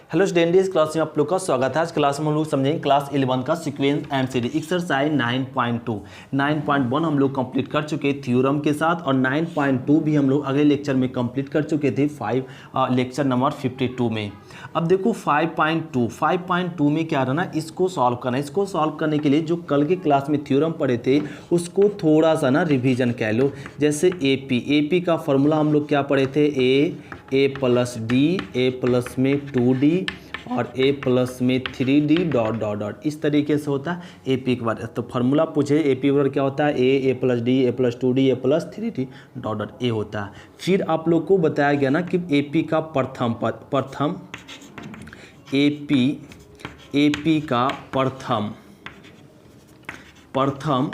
Hello student, इस class में आप लोग का स्वागत है। आज क्लास में हम लोग समझेंगे क्लास 11 का सीक्वेंस एंड सीरीज एक्सरसाइज 9.2 9.1 हम लोग कंप्लीट कर चुके थ्योरम के साथ, और 9.2 भी हम लोग अगले लेक्चर में कंप्लीट कर चुके थे लेक्चर नंबर 52 में। अब देखो 5.2 में क्या रहना, इसको सॉल्व करना। इसको सॉल्व करने के लिए जो कल के क्लास में थ्योरम पढ़े थे उसको थोड़ा सा ना रिविजन कह लो। जैसे ए पी का फॉर्मूला हम लोग क्या पढ़े थे, ए प्लस डी, ए प्लस में 2d और ए प्लस में 3d डॉट डॉट डॉट, इस तरीके से होता है ए पी के बाद। तो फार्मूला पूछे ए पी बराबर क्या होता है, A plus D, A plus 2d, A plus 3d dot dot A होता है। फिर आप लोग को बताया गया ना कि ए पी का प्रथम ए पी का प्रथम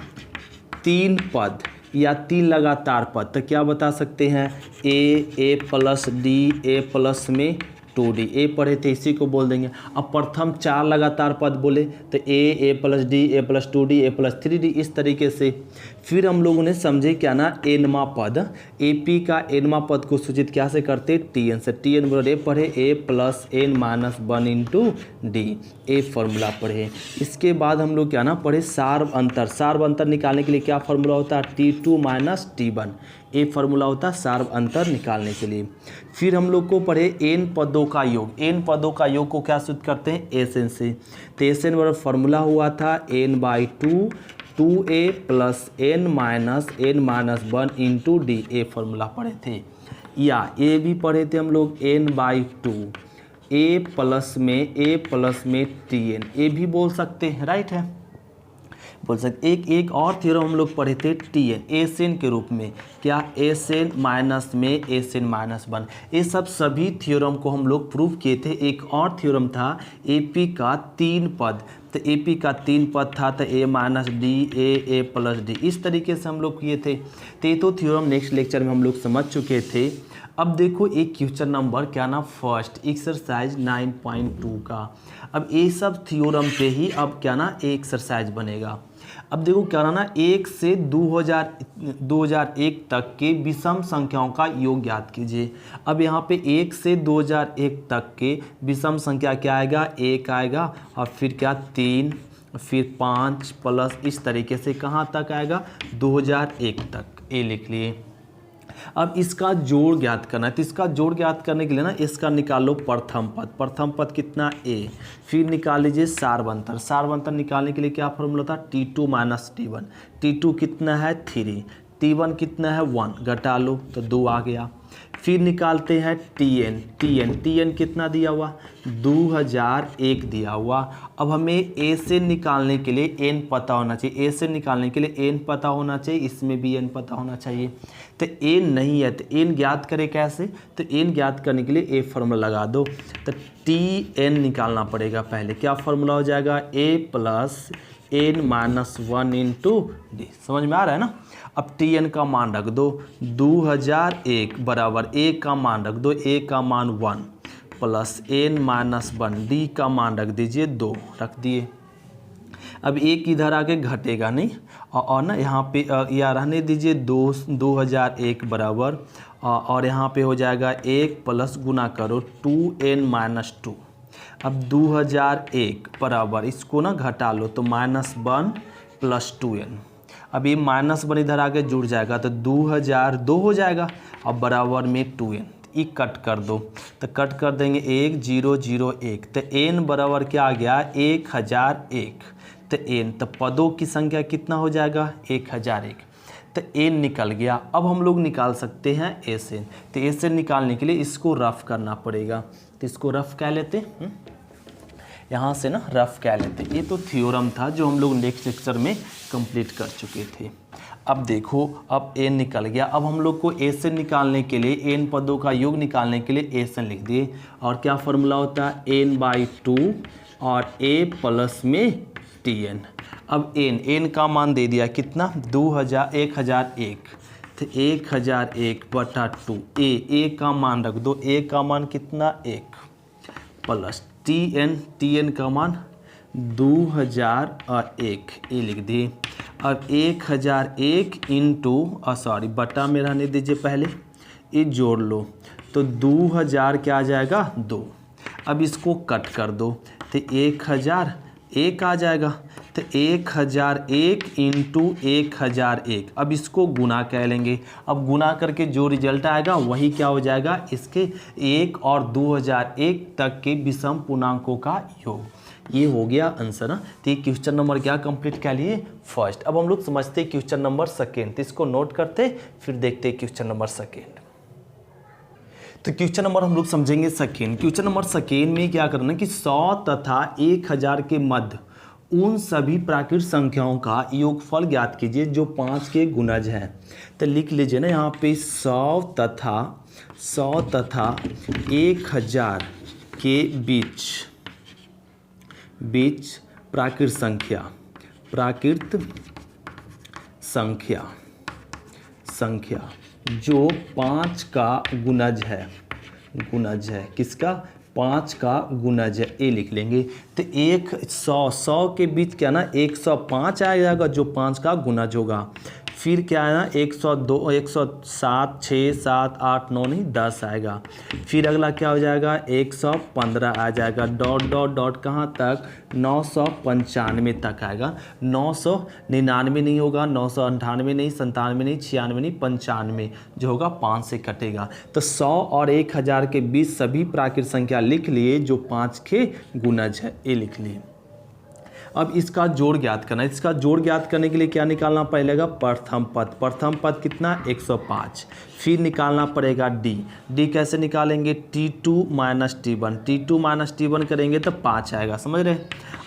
3 पद या 3 लगातार पद, तो क्या बता सकते हैं, A plus D, A plus में 2d, ए पढ़े थे इसी को बोल देंगे। अब प्रथम 4 लगातार पद बोले तो ए plus D, A plus 2d, A plus 3d, इस तरीके से। फिर हम लोगों ने समझे क्या ना, एनवा पद, एपी का एनवा पद को सूचित क्या से करते, टीएन से। टीएन बराबर ए पढ़े A plus N minus 1 into D, ए फॉर्मूला पढ़े। इसके बाद हम लोग क्या ना पढ़े, सार्व अंतर निकालने के लिए क्या फार्मूला होता है, T2 माइनस T1, ए फार्मूला होता है सार्व अंतर निकालने के लिए। फिर हम लोग को पढ़े एन पदों का योग, एन पदों का योग को क्या सूचित करते हैं, एस एन से। तो एस एन बराबर फार्मूला हुआ था n/2 2a plus n minus 1 into D, ए फार्मूला पढ़े थे। या ए भी पढ़े थे हम लोग n/2 ए प्लस में tn, ए भी बोल सकते हैं, राइट है, बोल सकते। एक और थ्योरम हम लोग पढ़े थे टीएन, एसएन के रूप में, क्या एसएन माइनस में एसएन माइनस 1। ये सब सभी थ्योरम को हम लोग प्रूव किए थे। एक और थ्योरम था एपी का 3 पद, तो एपी का 3 पद था तो ए minus D, A plus D, इस तरीके से हम लोग किए थे। तो थ्योरम नेक्स्ट लेक्चर में हम लोग समझ चुके थे। अब देखो एक क्वेश्चन नंबर क्या ना, फर्स्ट एक्सरसाइज 9.2 का। अब ये सब थ्योरम पे ही अब क्या ना एक्सरसाइज बनेगा। अब देखो क्या ना, 1 से 2001 तक के विषम संख्याओं का योग ज्ञात कीजिए। अब यहाँ पे 1 से 2001 तक के विषम संख्या क्या आएगा, 1 आएगा, और फिर क्या 3, फिर 5 प्लस, इस तरीके से कहाँ तक आएगा, 2001 तक, ए लिख लिए। अब इसका जोड़ ज्ञात करना है, तो इसका जोड़ ज्ञात करने के लिए ना इसका निकाल लो प्रथम पद कितना, ए। फिर निकाल लीजिए सार्वंतर निकालने के लिए क्या फॉर्मूला था, T2 माइनस T1। T2 कितना है 3, T1 कितना है 1, घटा लो तो 2 आ गया। फिर निकालते हैं TN कितना दिया हुआ, 2001 दिया हुआ। अब हमें ए से निकालने के लिए n पता होना चाहिए, ए से निकालने के लिए n पता होना चाहिए, इसमें भी n पता होना चाहिए। तो n नहीं है तो n ज्ञात करें कैसे, तो n ज्ञात करने के लिए ए फार्मूला लगा दो। तो Tn निकालना पड़ेगा पहले, क्या फार्मूला हो जाएगा, a plus n minus 1 into D, समझ में आ रहा है ना। अब Tn का मान रख दो, 2001 बराबर a का मान रख दो, a का मान 1 प्लस n माइनस 1, d का मान रख दीजिए 2, रख दिए। अब एक इधर आके घटेगा नहीं, और ना यहाँ पे या रहने दीजिए 2001 बराबर, और यहाँ पे हो जाएगा 1 प्लस गुना करो 2n माइनस 2। अब 2001 बराबर, इसको ना घटा लो तो -1 प्लस 2n। अब ये -1 इधर आके जुड़ जाएगा तो 2002 हो जाएगा, अब बराबर में 2n, ये कट कर दो तो कट कर देंगे 1 0 0 1, तो n बराबर क्या आ गया, 1001। तो n, तो पदों की संख्या कितना हो जाएगा, 1001, तो n निकल गया। अब हम लोग निकाल सकते हैं एसएन। तो एसएन निकालने के लिए इसको रफ करना पड़ेगा, तो इसको रफ कह लेते हैं, यहाँ से ना रफ कह लेते। ये तो थ्योरम था जो हम लोग नेक्स्ट लेक्चर में कंप्लीट कर चुके थे। अब देखो, अब n निकल गया। अब हम लोग को एसएन निकालने के लिए, n पदों का योग निकालने के लिए एसएन लिख दिए, और क्या फार्मूला होता है, n/2 और a प्लस में Tn। अब n का मान दे दिया कितना, 1001, तो 1001 बटा 2, a का मान रख दो, a का मान कितना 1 प्लस Tn का मान 2001, ए लिख दिए। अब 1001 इंटू बटा में रहने दीजिए पहले, ये जोड़ लो तो 2000 क्या आ जाएगा 2। अब इसको कट कर दो तो 1001 आ जाएगा। तो 1001 इंटू 1001, अब इसको गुना कह लेंगे। अब गुना करके जो रिजल्ट आएगा वही क्या हो जाएगा, इसके 1 और 2001 तक के विषम पूर्णांकों का योग। ये हो गया आंसर ना। तो ये क्वेश्चन नंबर क्या कंप्लीट कर लिए, फर्स्ट। अब हम लोग समझते हैं क्वेश्चन नंबर सेकेंड, तो इसको नोट करते फिर देखते हैं क्वेश्चन नंबर सेकेंड। तो क्वेश्चन नंबर हम लोग समझेंगे सेकेंड। क्वेश्चन नंबर सेकेंड में क्या करना है कि 100 तथा 1000 के मध्य उन सभी प्राकृत संख्याओं का योगफल ज्ञात कीजिए जो 5 के गुणज हैं। तो लिख लीजिए ना यहाँ पे 100 तथा 1000 के बीच प्राकृत संख्या जो 5 का गुणज है, किसका, 5 का गुणज है, ए लिख लेंगे। तो 100 के बीच क्या ना 105 आ जाएगा जो 5 का गुणज होगा। फिर क्या है ना 102, 107, 6, 7, 8, 9 नहीं 10 आएगा। फिर अगला क्या हो जाएगा 115 आ जाएगा, डॉट डॉट डॉट कहाँ तक 995 तक आएगा। 999 नहीं होगा, 998 नहीं, 97 नहीं, 96 नहीं, 95 जो होगा 5 से कटेगा। तो 100 और 1000 के बीच सभी प्राकृत संख्या लिख लिए जो 5 के गुणज है, ये लिख लिए। अब इसका जोड़ ज्ञात करना है। इसका जोड़ ज्ञात करने के लिए क्या निकालना पड़ेगा, प्रथम पद कितना 105। फिर निकालना पड़ेगा डी कैसे निकालेंगे, T2 माइनस T1 करेंगे तो 5 आएगा, समझ रहे।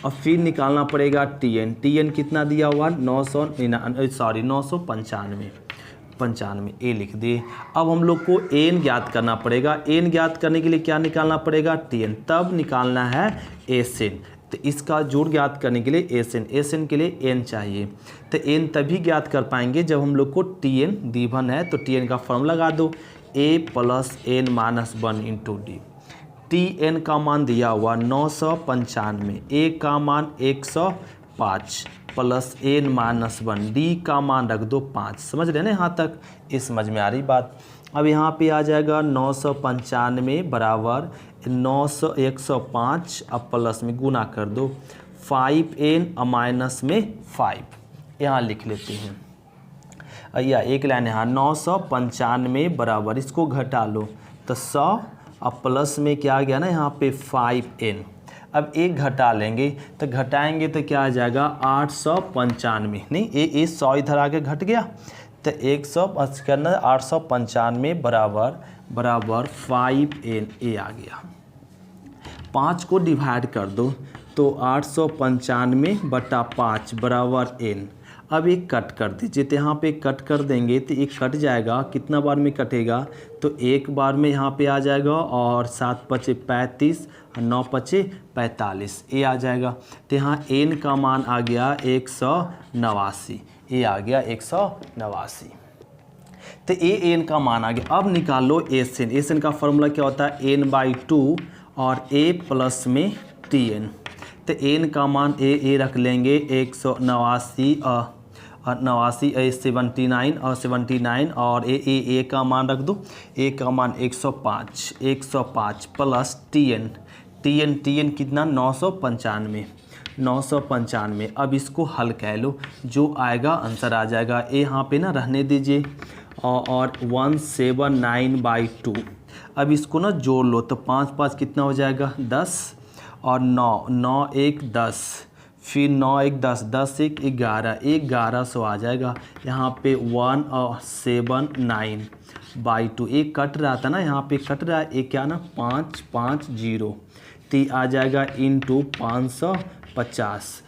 और फिर निकालना पड़ेगा TN कितना दिया हुआ 995, ए लिख दिए। अब हम लोग को एन ज्ञात करना पड़ेगा। एन ज्ञात करने के लिए क्या निकालना पड़ेगा, TN, तब निकालना है एसएन। तो इसका जोड़ ज्ञात करने के लिए एसएन के लिए एन चाहिए। तो एन तभी ज्ञात कर पाएंगे जब हम लोग को TN दीवन है, तो TN का फॉर्म लगा दो, A + n-1 into D. TN का मान दिया हुआ 995, A का मान 105 प्लस n-1, D का मान रख दो 5। समझ रहे ना यहाँ तक, ये समझ में आ रही बात। अब यहाँ पे आ जाएगा 995 बराबर 105, अब प्लस में गुना कर दो 5n माइनस में 5, यहाँ लिख लेते हैं। या एक लाइन यहाँ 995 बराबर, इसको घटा लो तो 100, अब प्लस में क्या आ गया ना यहाँ पे 5n। अब एक घटा लेंगे तो घटाएंगे तो क्या आ जाएगा 895, नहीं ये 100 इधर आके घट गया तो 100 करना 895 बराबर 5n, ए आ गया। 5 को डिवाइड कर दो तो 895 बटा 5 बराबर n। अब एक कट कर दीजिए, तो यहाँ पे कट कर देंगे तो एक कट जाएगा, कितना बार में कटेगा तो एक बार में यहाँ पे आ जाएगा, और 7 × 5 = 35, 9 × 5 = 45, ए आ जाएगा। तो यहाँ n का मान आ गया 189, ए आ गया 189। तो एन का मान आ गया। अब निकाल लो एसएन का फॉर्मूला क्या होता है n/2 और a प्लस में TN। तो n का मान ए रख लेंगे 189 और 79 और 79, और ए का मान रख दो, ए का मान 105 प्लस TN कितना 995। अब इसको हल कह लो, जो आएगा आंसर आ जाएगा। ए यहाँ पे ना रहने दीजिए, और 179/2। अब इसको ना जोड़ लो तो 5 × 5 कितना हो जाएगा 10, और 9 1 10, फिर 9 1 10, 10 1 11, 1100 आ जाएगा। यहाँ पे 179/2, एक कट रहा था ना, यहाँ पे कट रहा है, एक क्या ना 550, तो आ जाएगा इंटू 550।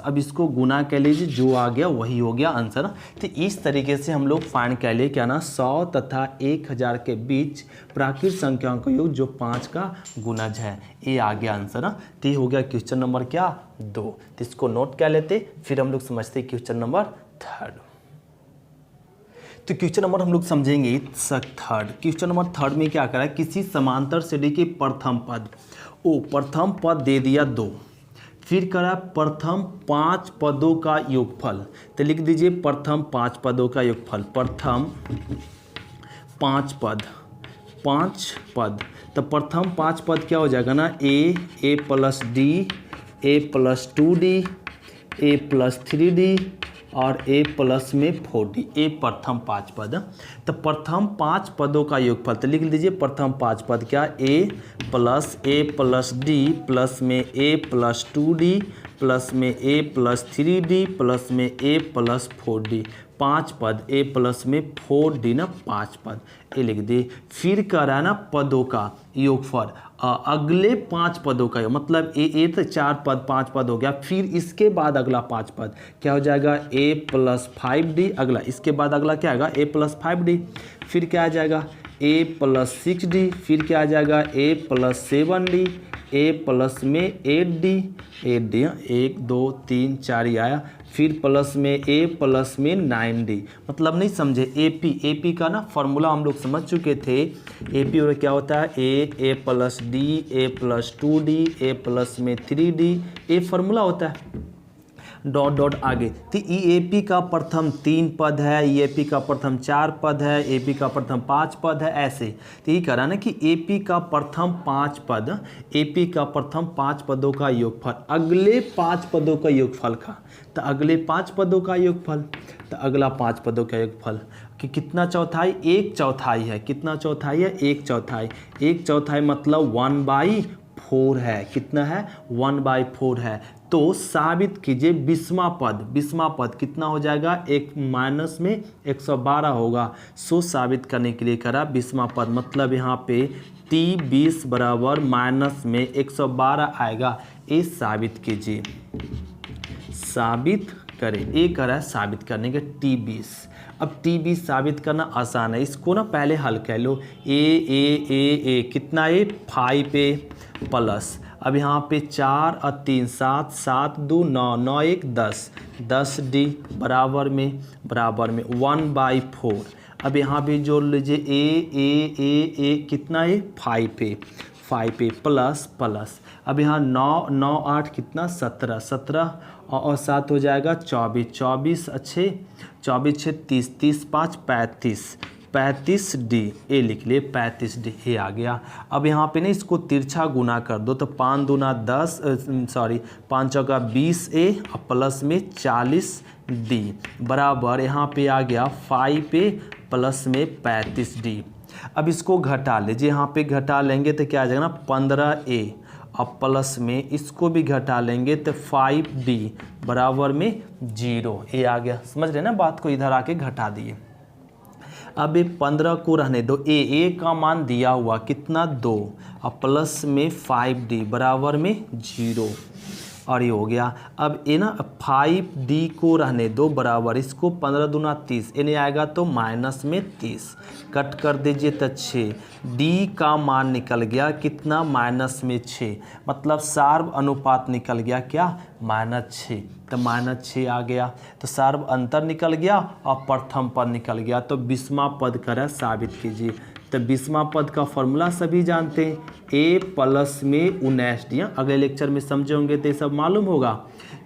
अब इसको गुना कर लीजिए, जो आ गया वही हो गया आंसर। तो इस तरीके से हम लोग फाइंड कर लिए क्या ना 100 तथा 1000 के बीच प्राकृत संख्याओं का योग जो 5 का गुणज है, ये आ गया आंसर। तो ये हो गया क्वेश्चन नंबर क्या 2। तो इसको नोट कर लेते, फिर हम लोग समझते क्वेश्चन नंबर 3। तो क्वेश्चन नंबर हम लोग समझेंगे थर्ड। क्वेश्चन नंबर 3 में क्या करा है, किसी समांतर श्रेणी के प्रथम पद दे दिया 2, फिर करा प्रथम 5 पदों का योगफल। तो लिख दीजिए प्रथम 5 पदों का योगफल, प्रथम 5 पद तो प्रथम 5 पद क्या हो जाएगा ना, ए plus D, A plus 2d, A plus 3d और ए प्लस में 4d, ए प्रथम 5 पद। तो प्रथम 5 पदों का योगफल तो लिख लीजिए, प्रथम 5 पद क्या, ए प्लस डी प्लस में ए प्लस 2d प्लस में ए प्लस 3d प्लस में ए प्लस 4d, 5 पद, ए प्लस में 4d ना 5 पद, ये लिख दिए। फिर कह रहा है ना पदों का योगफल, अगले 5 पदों का मतलब ए तो 4 पद 5 पद हो गया, फिर इसके बाद अगला 5 पद क्या हो जाएगा, ए प्लस 5d, अगला इसके बाद अगला क्या आएगा, ए प्लस 5d, फिर क्या आ जाएगा ए प्लस 6d, फिर क्या आ जाएगा ए प्लस 7d, ए प्लस में 8d, 1 2 3 4 ही आया, फिर प्लस में ए प्लस में 9d, मतलब नहीं समझे, एपी का ना फॉर्मूला हम लोग समझ चुके थे। एपी और क्या होता है, A plus D, A plus 2d, A plus में 3d, ए फॉर्मूला होता है, डॉट डॉट आगे। तो ईएपी का प्रथम 3 पद है, ईएपी का प्रथम 4 पद है, एपी का प्रथम 5 पद है, ऐसे। तो ये कह रहा है ना कि एपी का प्रथम 5 पद, एपी का प्रथम 5 पदों का योगफल अगले 5 पदों का योगफल का, तो अगले 5 पदों का योगफल, तो अगला 5 पदों का योगफल कि कितना चौथाई, 1 चौथाई है, कितना चौथाई है, 1 चौथाई, 1 चौथाई मतलब 1/4 है, कितना है 1/4 है। तो साबित कीजिए 20वां पद कितना हो जाएगा, एक माइनस में 112 होगा, सो साबित करने के लिए करा 20वां पद, मतलब यहाँ पे t20 बराबर माइनस में 112 आएगा, ये साबित कीजिए, साबित करें, ये करा है साबित करने के t20। अब t20 साबित करना आसान है, इसको ना पहले हल कर लो, ए कितना ए 5a प्लस, अब यहाँ पे 4 और 3 7, 7 2 9, 9 1 10, 10d बराबर में 1/4। अब यहाँ भी जोड़ लीजिए ए कितना है 5a प्लस, अब यहाँ 9 9 8 कितना 17, 17 और 7 हो जाएगा 24, 24 अच्छे 24 6 30, 30 5 35d, ए लिख लिए 35d, ये आ गया। अब यहाँ पे ना इसको तिरछा गुना कर दो, तो 5 दूना 10 5 चौका 20a और प्लस में 40d बराबर यहाँ पे आ गया 5a प्लस में 35d। अब इसको घटा लीजिए, यहाँ पे घटा लेंगे तो क्या आ जाएगा ना 15a और प्लस में इसको भी घटा लेंगे तो 5d बराबर में 0, ये आ गया। समझ रहे ना बात को, इधर आके घटा दिए। अब ये 15 को रहने दो, ए का मान दिया हुआ कितना 2 और प्लस में 5d बराबर में 0 और ये हो गया। अब ये ना 5d को रहने दो बराबर, इसको 15 दूना 30, ये नहीं आएगा तो माइनस में 30, कट कर दीजिए तो 6, d का मान निकल गया कितना माइनस में 6, मतलब सार्व अनुपात निकल गया क्या -6, तो -6 आ गया, तो सार्व अंतर निकल गया और प्रथम पद निकल गया। तो 20वां पद करें साबित कीजिए, तो 20वां पद का फॉर्मूला सभी जानते हैं, a प्लस में 19d, अगले लेक्चर में समझे होंगे तो ये सब मालूम होगा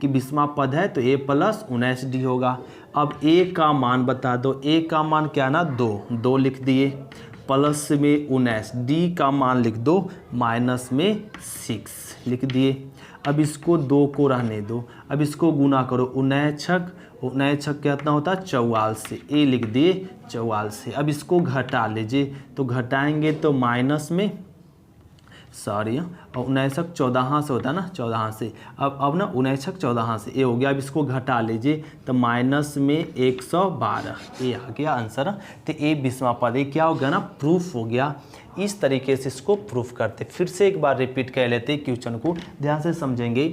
कि 20वां पद है तो a प्लस 19d होगा। अब a का मान बता दो, a का मान क्या ना 2 लिख दिए, प्लस में 19, d का मान लिख दो माइनस में 6 लिख दिए। अब इसको 2 को रहने दो, अब इसको गुना करो, 19 छक कितना होता है 44 से, ए लिख दिए 44 से। अब इसको घटा लीजिए, तो घटाएंगे तो माइनस में 19 14 से होता है ना 14 से, अब ना 19 14 से ये हो गया। अब इसको घटा लीजिए तो माइनस में 112, ये आ गया आंसर। तो ए 20वां पद, ये क्या हो गया ना प्रूफ हो गया। इस तरीके से इसको प्रूफ करते। फिर से एक बार रिपीट कर लेते क्वेश्चन को, ध्यान से समझेंगे।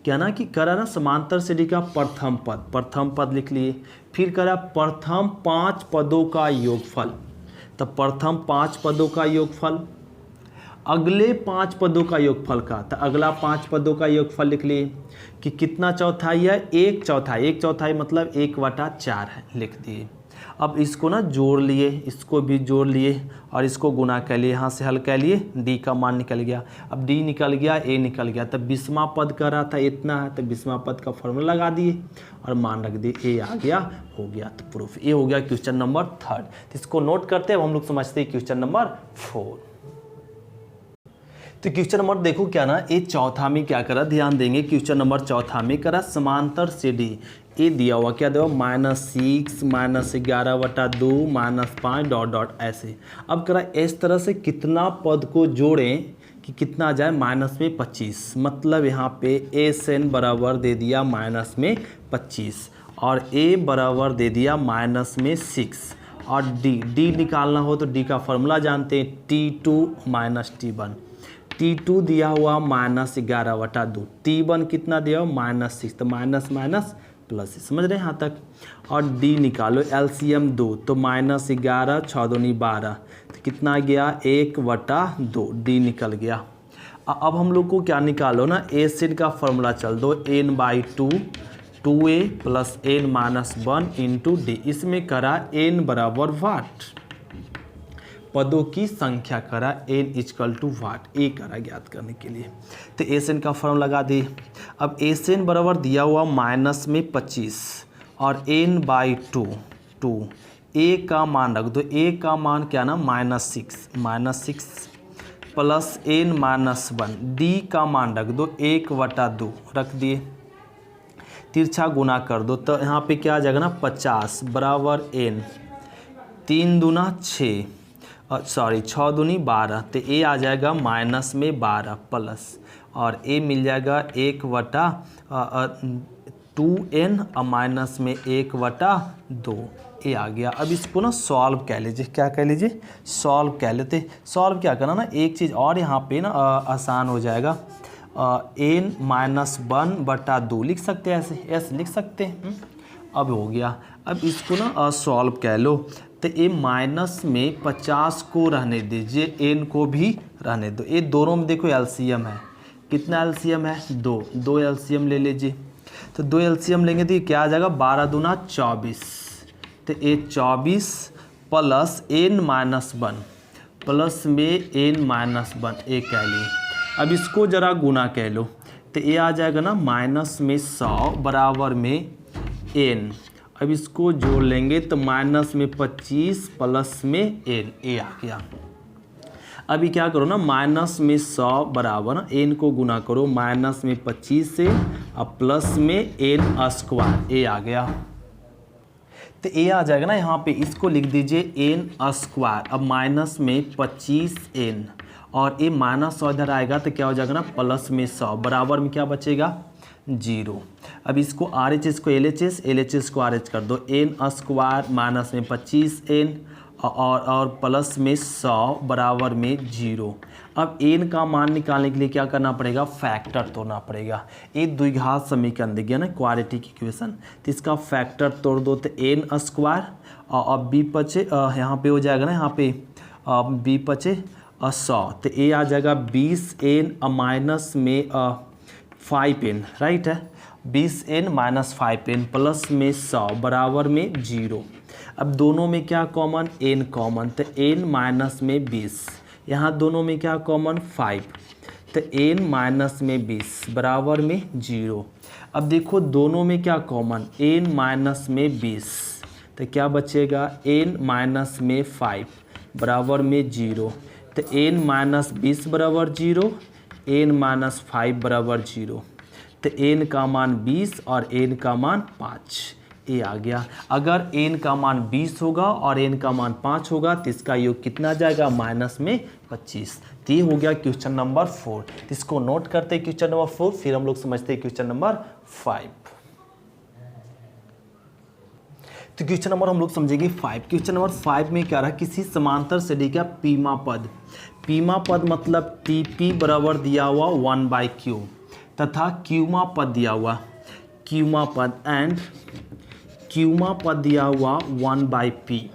क्या ना कि करा ना समांतर श्रेणी का प्रथम पद लिख लिए, फिर करा प्रथम 5 पदों का योगफल, तो प्रथम 5 पदों का योगफल, अगले 5 पदों का योगफल का, तो अगला 5 पदों का योगफल लिख लिए कि कितना चौथाई है 1 चौथाई, 1 चौथाई मतलब 1/4 है लिख दिए। अब इसको ना जोड़ लिए, इसको भी जोड़ लिए और इसको गुना कर लिए, यहाँ से हल कर लिए, d का मान निकल गया। अब d निकल गया, a निकल गया, तब 20वां पद का रहा था इतना है, तो 20वां पद का फॉर्मूला लगा दिए और मान रख दिए, a आ गया, हो गया। तो प्रूफ ये हो गया क्वेश्चन नंबर 3। इसको नोट करते हैं, अब हम लोग समझते हैं क्वेश्चन नंबर 4। तो क्वेश्चन नंबर देखो क्या ना, ये चौथा में क्या करा, ध्यान देंगे क्वेश्चन नंबर चौथा में करा समांतर से डी, ये दिया हुआ क्या दिया, -6 -11/2 -5 डॉट डॉट ऐसे। अब करा इस तरह से कितना पद को जोड़ें कि कितना आ जाए -25, मतलब यहाँ पे SN बराबर दे दिया -25 और A बराबर दे दिया -6 और D निकालना हो तो D का फॉर्मूला जानते हैं, T2 - T1। T2 दिया हुआ -11/2, T1 कितना दिया हुआ -6, तो माइनस माइनस प्लस, समझ रहे हैं यहाँ तक। और D निकालो LCM 2, तो -11 6 दूनी 12, तो कितना गया 1/2, D निकल गया। अब हम लोग को क्या निकालो ना, एसिड का फॉर्मूला चल दो, N/2 2A + N-1 × D। इसमें करा N बराबर वाट, पदों की संख्या करा N = वाट, A करा ज्ञात करने के लिए। तो SN का फॉर्मूला लगा दी। अब SN बराबर दिया हुआ -25 और N/2 2, A का मान रख दो, A का मान क्या ना -6 प्लस N-1, D का मान रख दो 1/2 रख दिए, तिरछा गुना कर दो, तो यहाँ पे क्या आ जाएगा ना 50 बराबर N, 3 दूना 6 6 दूनी 12, तो A आ जाएगा -12 प्लस और A मिल जाएगा 1/2N और -1/2 A आ गया। अब इसको ना सॉल्व कह लीजिए, क्या कह लीजिए, सॉल्व कह लेते। सॉल्व क्या करना ना, एक चीज़ और यहाँ पे ना आसान हो जाएगा, N-1/2 लिख सकते हैं, ऐसे लिख सकते हैं। अब हो गया, अब इसको ना सॉल्व कह लो, तो ये माइनस में 50 को रहने दीजिए, N को भी रहने दो। ये दोनों में देखो एलसीएम है, कितना एलसीएम है 2 एलसीएम ले लीजिए, तो 2 एलसीएम लेंगे तो ये क्या आ जाएगा 12 दूना 24, तो ये 24 प्लस N-1 प्लस में N-1 एक कह लिए। अब इसको ज़रा गुना कह लो, तो ये आ जाएगा ना माइनस में 100 बराबर में N। अब इसको जोड़ लेंगे तो माइनस में 25 प्लस में N, A आ गया। अभी क्या करो ना, माइनस में 100 बराबर ना N को गुना करो माइनस में 25 से अब प्लस में N², A आ गया। तो A आ जाएगा ना यहाँ पे, इसको लिख दीजिए N², अब माइनस में 25N और ये -100 इधर आएगा तो क्या हो जाएगा ना प्लस में 100 बराबर में क्या बचेगा 0। अब इसको RHS को LHS, LHS को RH कर दो, N² माइनस में 25N और प्लस में 100 बराबर में 0। अब N का मान निकालने के लिए क्या करना पड़ेगा, फैक्टर तोड़ना पड़ेगा। ये द्विघात समीकरण दे गया ना क्वाड्रेटिक इक्वेशन, तो इसका फैक्टर तोड़ दो तो N² और B बचे यहाँ पे हो जाएगा ना, यहाँ पे B बचे 100, तो A आ जाएगा 20N माइनस में 5N, राइट है, 20N माइनस 5N प्लस में 100 बराबर में 0। अब दोनों में क्या कॉमन, N कॉमन, तो N माइनस में 20, यहाँ दोनों में क्या कॉमन 5, तो N माइनस में 20 बराबर में 0। अब देखो दोनों में क्या कॉमन, N माइनस में 20, तो क्या बचेगा N माइनस में 5 बराबर में 0, तो N माइनस 20 बराबर 0, N माइनस 5 बराबर 0, तो N का मान 20 और N का मान 5, A आ गया। अगर N का मान 20 होगा और N का मान 5 होगा तो इसका योग कितना जाएगा माइनस में 25। तो ये हो गया क्वेश्चन नंबर 4। तो इसको नोट करते हैं क्वेश्चन नंबर 4, फिर हम लोग समझते हैं क्वेश्चन नंबर 5। तो क्वेश्चन नंबर हम लोग समझेंगे 5। क्वेश्चन नंबर 5 में क्या रहा, किसी समांतर श्रेणी का पीमा पद, पीमा पद मतलब TP बराबर दिया हुआ 1/q तथा क्यूमा पद दिया हुआ, क्यूमा पद एंड क्यूमा पद दिया हुआ 1/p।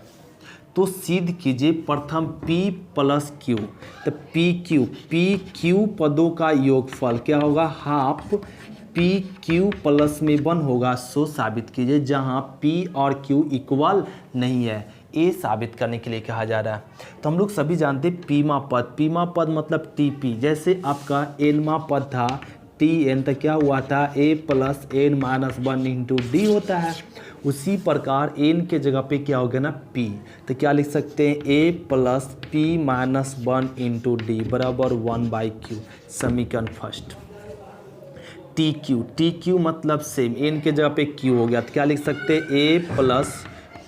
तो सिद्ध कीजिए प्रथम P प्लस Q, तो PQ पदों का योगफल क्या होगा, हाफ PQ प्लस में 1 होगा, सो साबित कीजिए। जहां P और Q इक्वल नहीं है, ये साबित करने के लिए कहा जा रहा है। तो हम लोग सभी जानते हैं पीमा पद मतलब TP, जैसे आपका एनमा पद था TN, तो क्या हुआ था A + N - 1 × D होता है। उसी प्रकार एन के जगह पे क्या हो गया ना पी, तो क्या लिख सकते हैं A plus P minus 1 into D बराबर 1/q, समीकरण फर्स्ट। टी क्यू मतलब सेम, एन के जगह पे क्यू हो गया, तो क्या लिख सकते हैं A plus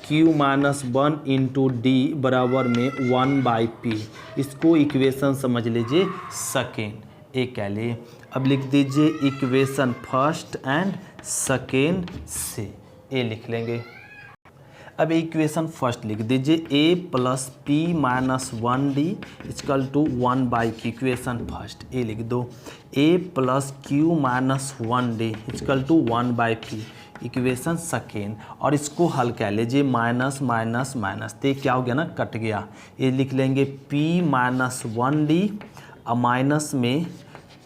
Q minus 1 into D बराबर में 1/p। इसको इक्वेशन समझ लीजिए सेकेंड, ए कह लिए। अब लिख दीजिए इक्वेशन फर्स्ट एंड सेकेंड से, ए लिख लेंगे। अब इक्वेशन फर्स्ट लिख दीजिए A plus P minus 1d equal to 1/q, equation first ए लिख दो। A plus Q minus 1d equal to 1/p, equation second. और इसको हल कह लीजिए माइनस माइनस माइनस, तो क्या हो गया ना कट गया। ये लिख लेंगे p माइनस 1d और माइनस में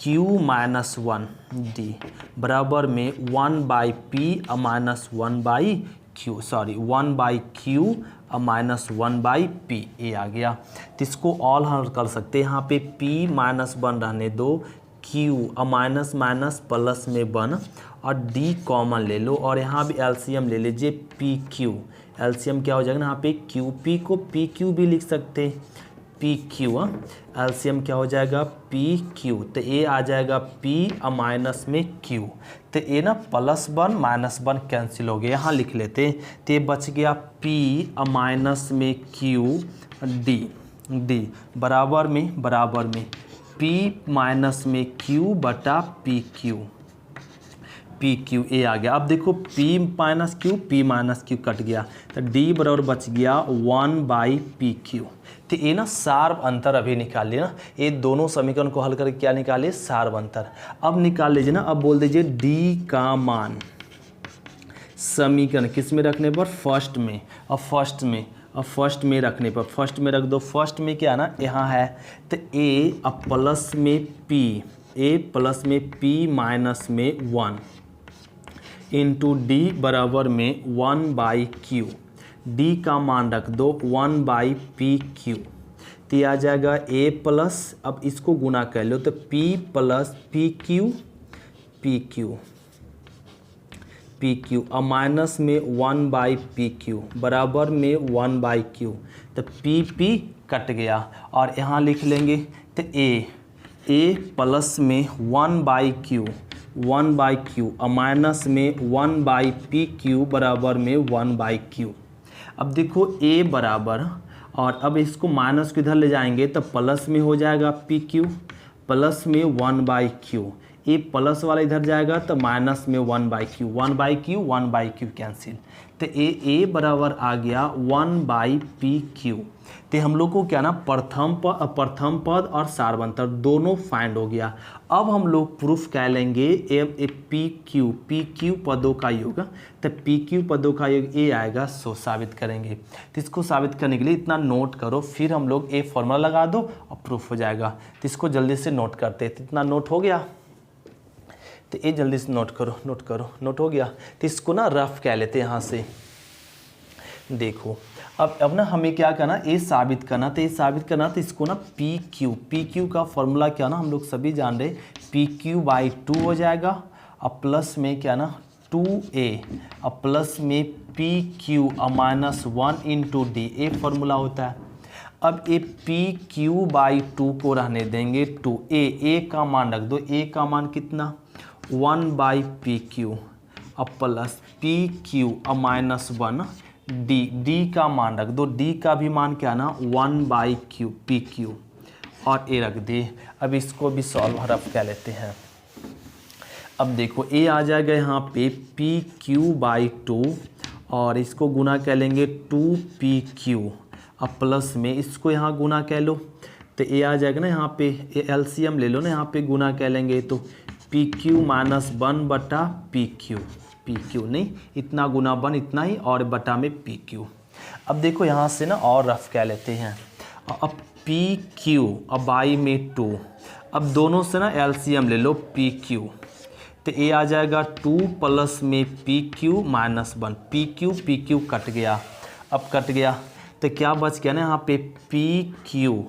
q माइनस 1d बराबर में 1/p और माइनस 1/q, सॉरी 1/q और माइनस 1/p, ये आ गया। तो इसको ऑल हल कर सकते हैं, यहाँ पे p माइनस 1 रहने दो, q और माइनस माइनस प्लस में 1 और d कॉमन ले लो, और यहाँ भी एलसीएम ले लीजिए पी क्यू। एलसीएम क्या हो जाएगा ना, यहाँ पे क्यू पी को पी क्यू भी लिख सकते हैं, पी क्यू। एलसीएम क्या हो जाएगा पी क्यू, तो ए आ जाएगा पी और माइनस में क्यू, तो ए ना +1 -1 कैंसिल हो गया, यहाँ लिख लेते हैं। तो ये बच गया पी और माइनस में क्यू डी बराबर में पी माइनस में क्यू बटा पी क्यू, ए आ गया। अब देखो p माइनस क्यू कट गया, तो d बराबर बच गया 1/pq। तो ये ना सार्व अंतर अभी निकालिए ना, ये दोनों समीकरण को हल करके क्या निकालिए सार्व अंतर। अब निकाल लीजिए ना, अब बोल दीजिए d का मान समीकरण किस में रखने पर फर्स्ट में, और फर्स्ट में रखने पर फर्स्ट में रख दो। फर्स्ट में क्या ना यहाँ है, तो a और प्लस में p माइनस में 1 इंटू डी बराबर में 1/q, डी का मान रख दो 1/pq, तो आ जाएगा a प्लस, अब इसको गुना कर लो तो p प्लस pq और माइनस में 1/pq बराबर में 1/q, तो p कट गया, और यहाँ लिख लेंगे तो a प्लस में 1/q और माइनस में 1/pq बराबर में 1/q। अब देखो a बराबर, और अब इसको माइनस को इधर ले जाएंगे तो प्लस में हो जाएगा pq प्लस में 1/q, ए प्लस वाला इधर जाएगा तो माइनस में 1/q कैंसिल, तो ए बराबर आ गया 1/pq। तो हम लोग को क्या ना प्रथम पद और सार्वंतर दोनों फाइंड हो गया। अब हम लोग प्रूफ कह लेंगे पी क्यू पदों का योग, तो पी क्यू पदों का योग ए आएगा, सो साबित करेंगे। तो इसको साबित करने के लिए इतना नोट करो, फिर हम लोग ए फॉर्मूला लगा दो और प्रूफ हो जाएगा। तो इसको जल्दी से नोट करते हैं, तो इतना नोट हो गया, तो ये जल्दी से नोट करो, नोट हो गया। तो इसको ना रफ कह लेते हैं यहाँ से, देखो अब ना हमें क्या करना, ये साबित करना, तो इसको ना पी क्यू का फॉर्मूला क्या ना हम लोग सभी जान रहे, PQ/2 हो जाएगा, और प्लस में क्या ना 2a और प्लस में PQ और माइनस 1 इंटू डी, ए फॉर्मूला होता है। अब ये PQ/2 को रहने देंगे 2a का मान रख दो, a का मान कितना 1/pq और प्लस PQ और माइनस 1 डी का मान रख दो, डी का भी मान क्या ना 1/pq, और ए रख दे। अब इसको भी सॉल्व रफ कह लेते हैं। अब देखो ए आ जाएगा यहाँ पे PQ/2, और इसको गुना कह लेंगे 2PQ और प्लस में इसको यहाँ गुना कह लो, तो ए आ जाएगा ना यहाँ पे एलसीएम ले लो ना, यहाँ पे गुना कह लेंगे तो PQ माइनस 1 बटा PQ नहीं, इतना गुना 1 इतना ही, और बटा में PQ। अब देखो यहाँ से ना और रफ कह लेते हैं। अब PQ और बाई में 2, अब दोनों से ना एलसीएम ले लो PQ, तो ए आ जाएगा 2 प्लस में PQ माइनस 1, PQ कट गया। अब कट गया तो क्या बच गया ना यहाँ पे PQ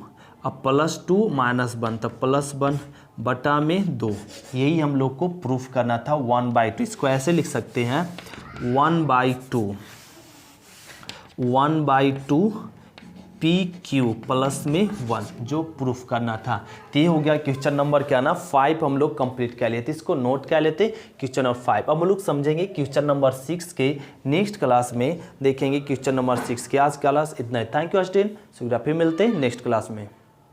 अब प्लस 2 माइनस 1, तो प्लस 1 बटा में 2, यही हम लोग को प्रूफ करना था 1/2। इसको ऐसे लिख सकते हैं 1/2 पी क्यू प्लस में 1 जो प्रूफ करना था। तो ये हो गया क्वेश्चन नंबर क्या ना 5 हम लोग कंप्लीट कर लिए थे। इसको नोट कर लेते क्वेश्चन नंबर 5। अब हम लोग समझेंगे क्वेश्चन नंबर 6 के नेक्स्ट क्लास में देखेंगे क्वेश्चन नंबर 6 के। आज क्लास इतना है। थैंक यू स्टूडेंट, फिर मिलते हैं नेक्स्ट क्लास में।